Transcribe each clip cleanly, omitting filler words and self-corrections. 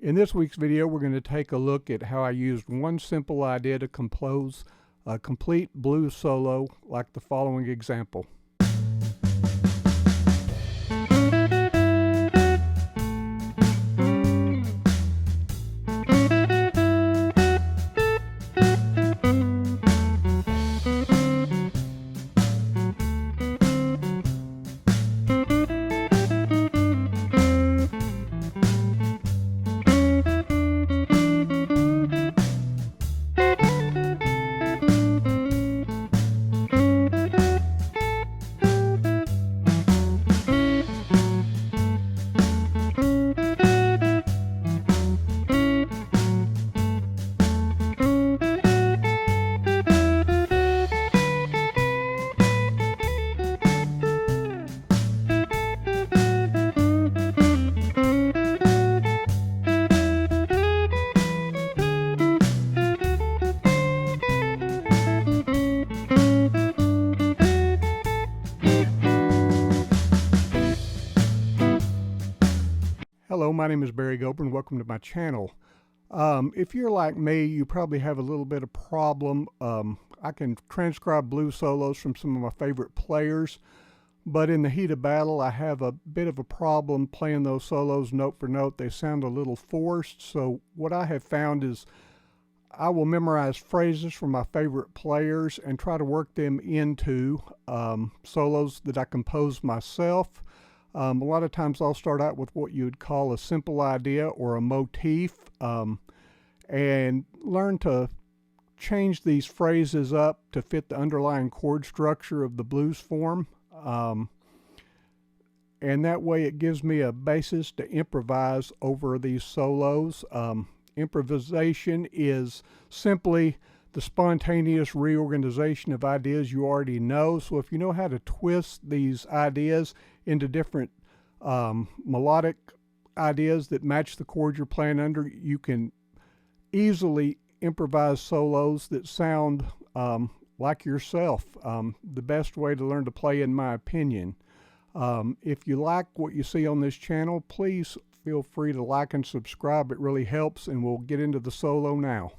In this week's video, we're going to take a look at how I used one simple idea to compose a complete blues solo like the following example. Hello, my name is Barry Gober and welcome to my channel. If you're like me, you probably have a little bit of problem. I can transcribe blues solos from some of my favorite players, but in the heat of battle, I have a bit of a problem playing those solos note for note. They sound a little forced, so what I have found is I will memorize phrases from my favorite players and try to work them into solos that I compose myself. A lot of times I'll start out with what you would call a simple idea or a motif and learn to change these phrases up to fit the underlying chord structure of the blues form. And that way it gives me a basis to improvise over these solos. Improvisation is simply the spontaneous reorganization of ideas you already know. So if you know how to twist these ideas into different melodic ideas that match the chord you're playing under, you can easily improvise solos that sound like yourself. The best way to learn to play, in my opinion. If you like what you see on this channel, please feel free to like and subscribe. It really helps, and we'll get into the solo now.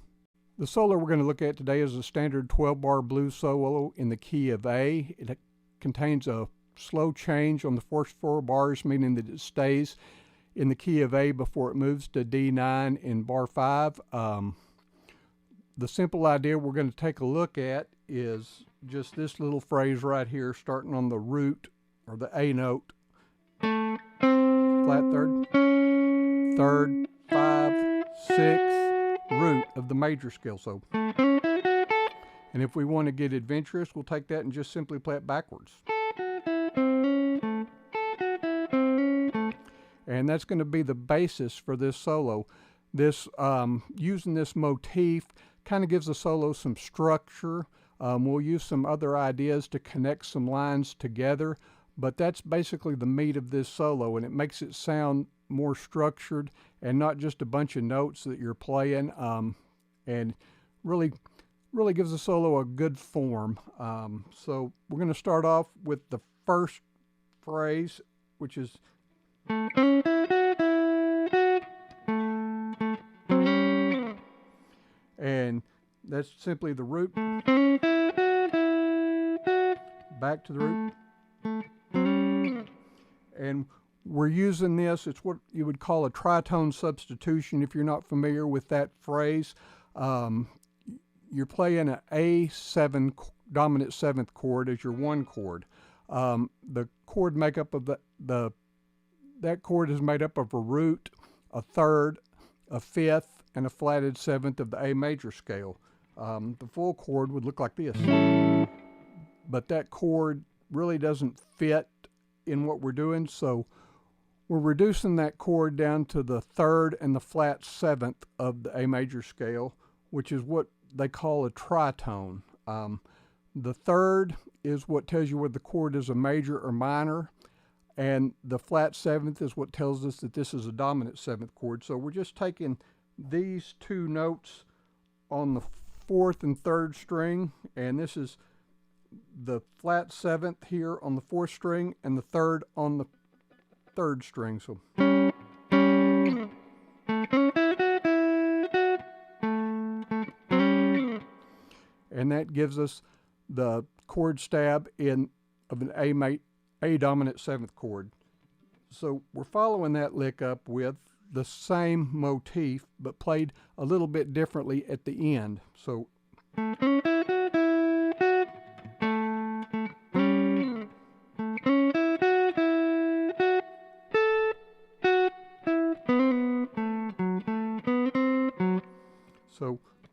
The solo we're going to look at today is a standard 12-bar blues solo in the key of A. It contains a slow change on the first 4 bars, meaning that it stays in the key of A before it moves to D9 in bar 5. The simple idea we're going to take a look at is just this little phrase right here, starting on the root or the A note, flat third, third, 5, 6, root of the major scale. So, and if we want to get adventurous, we'll take that and just simply play it backwards. And that's going to be the basis for this solo. This using this motif kind of gives the solo some structure. We'll use some other ideas to connect some lines together, but that's basically the meat of this solo, and it makes it sound more structured and not just a bunch of notes that you're playing, and really gives the solo a good form. So we're going to start off with the first phrase, which is and that's simply the root, back to the root, and we're using this, it's what you would call a tritone substitution. If you're not familiar with that phrase, you're playing an A7 dominant 7th chord as your 1 chord. The chord makeup of that chord is made up of a root, a third, a 5th, and a flatted 7th of the A major scale. The full chord would look like this, but that chord really doesn't fit in what we're doing, so we're reducing that chord down to the 3rd and the flat 7th of the A major scale, which is what they call a tritone. The 3rd is what tells you whether the chord is a major or minor, and the flat 7th is what tells us that this is a dominant 7th chord. So we're just taking these 2 notes on the 4th and 3rd string, and this is the flat 7th here on the 4th string and the 3rd on the 3rd string. So and that gives us the chord stab of an A dominant 7th chord. So we're following that lick up with the same motif, but played a little bit differently at the end. So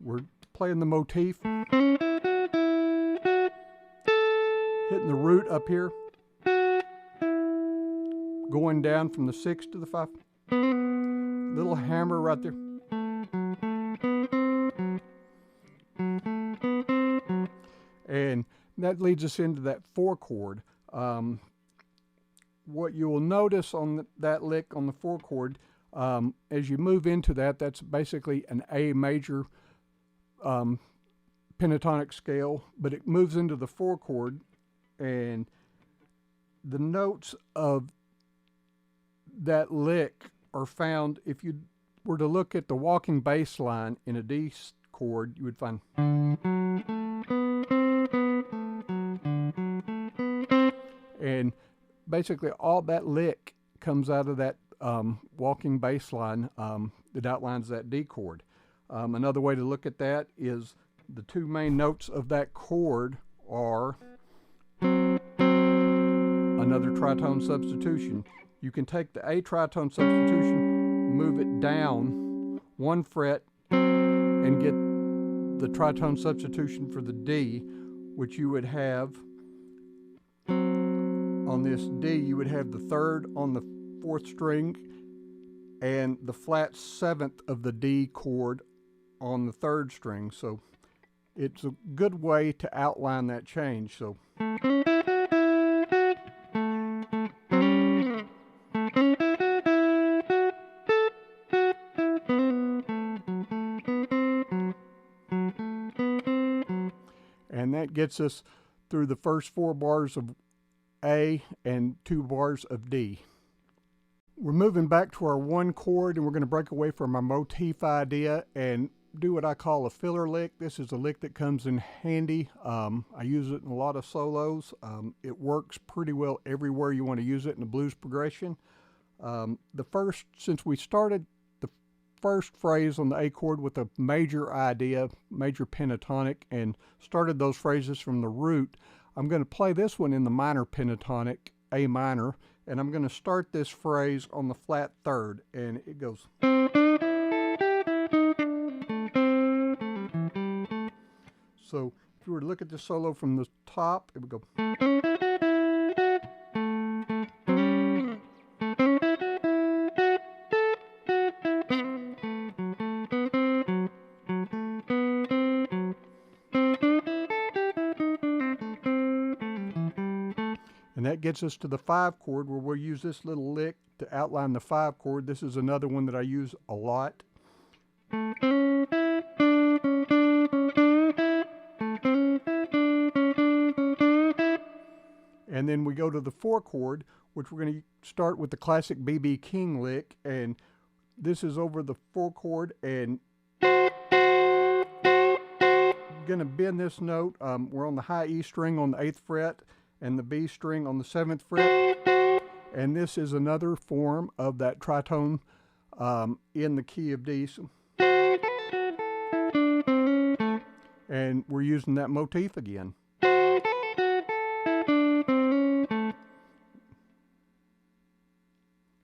we're playing the motif, hitting the root up here, going down from the 6 to the 5, little hammer right there, and that leads us into that 4 chord. What you will notice on that lick on the 4 chord, as you move into that, that's basically an A major pentatonic scale, but it moves into the 4 chord, and the notes of that lick are found. If you were to look at the walking bass line in a D chord, you would find, and basically all that lick comes out of that walking bass line that outlines that D chord. Another way to look at that is the 2 main notes of that chord are another tritone substitution. You can take the A tritone substitution, move it down 1 fret, and get the tritone substitution for the D, which you would have on this D, you would have the 3rd on the 4th string and the flat 7th of the D chord on the 3rd string. So it's a good way to outline that change. So and that gets us through the first 4 bars of A and 2 bars of D. We're moving back to our 1 chord, and we're going to break away from our motif idea and do what I call a filler lick. This is a lick that comes in handy. I use it in a lot of solos. It works pretty well everywhere you want to use it in a blues progression. Since we started the first phrase on the A chord with a major idea, major pentatonic, and started those phrases from the root, I'm going to play this one in the minor pentatonic, A minor, and I'm going to start this phrase on the flat 3rd, and it goes. So if you were to look at the solo from the top, it would go. And that gets us to the 5 chord, where we'll use this little lick to outline the 5 chord. This is another one that I use a lot. And then we go to the 4 chord, which we're going to start with the classic B.B. King lick. And this is over the 4 chord, and going to bend this note. We're on the high E string on the 8th fret and the B string on the 7th fret. And this is another form of that tritone in the key of D. And we're using that motif again.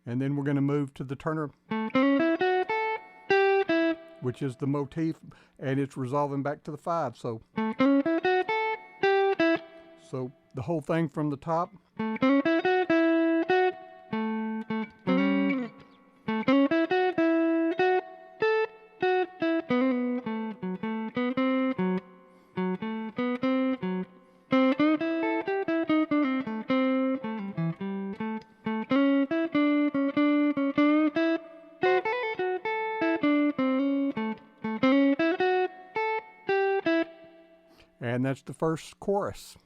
And then we're going to move to the Turner, which is the motif, and it's resolving back to the 5. So the whole thing from the top. And that's the first chorus.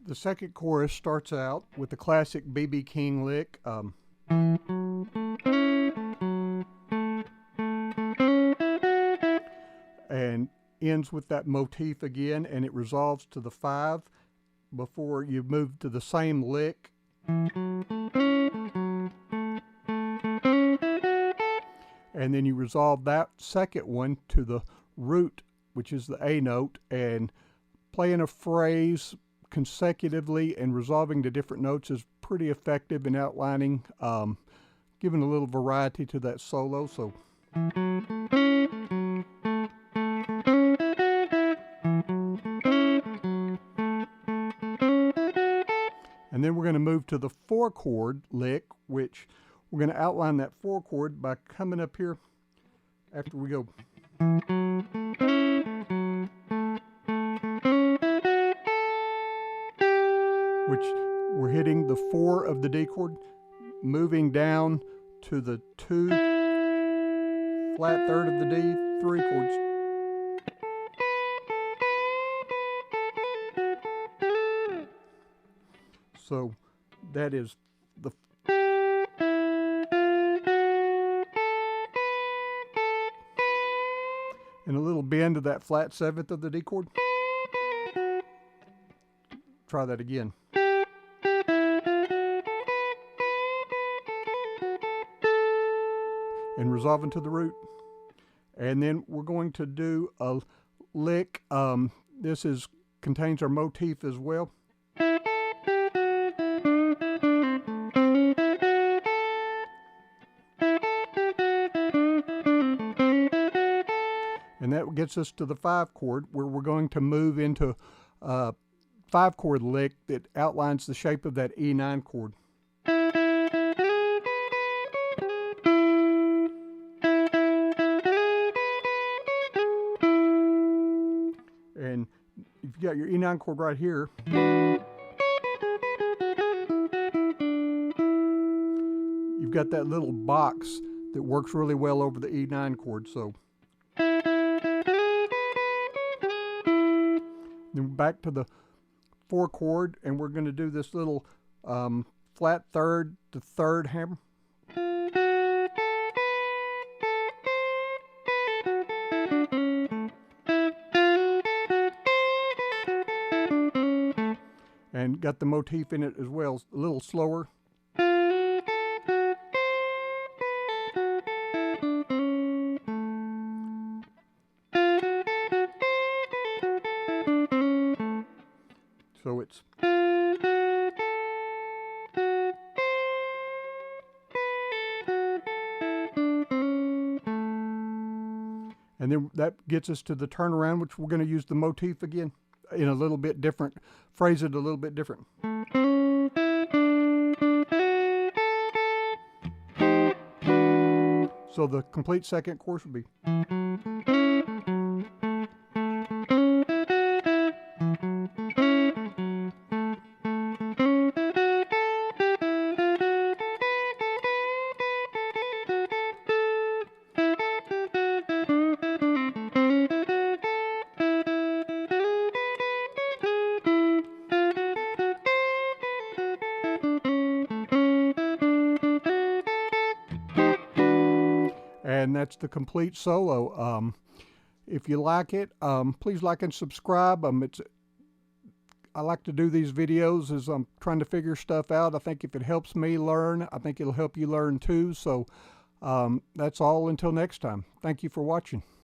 The second chorus starts out with the classic B.B. King lick. And ends with that motif again, and it resolves to the 5 before you move to the same lick. And then you resolve that second one to the root, which is the A note, and playing a phrase consecutively and resolving to different notes is pretty effective in outlining, giving a little variety to that solo. So and then we're going to move to the 4 chord lick, which we're going to outline that 4 chord by coming up here after we go. Which we're hitting the 4 of the D chord, moving down to the 2 flat third of the D, 3 chords. So that is the and a little bend of that flat 7th of the D chord. Try that again. And resolving to the root. And then we're going to do a lick. This contains our motif as well. And that gets us to the 5 chord, where we're going to move into a 5 chord lick that outlines the shape of that E9 chord. And if you got your E9 chord right here, you've got that little box that works really well over the E9 chord. So then back to the 4 chord, and we're going to do this little flat third to third hammer. And got the motif in it as well, a little slower. So it's and then that gets us to the turnaround, which we're going to use the motif again in a little bit different, phrase it a little bit different. So the complete second course would be. And that's the complete solo. If you like it, please like and subscribe. I like to do these videos as I'm trying to figure stuff out. I think if it helps me learn, I think it'll help you learn too. So that's all until next time. Thank you for watching.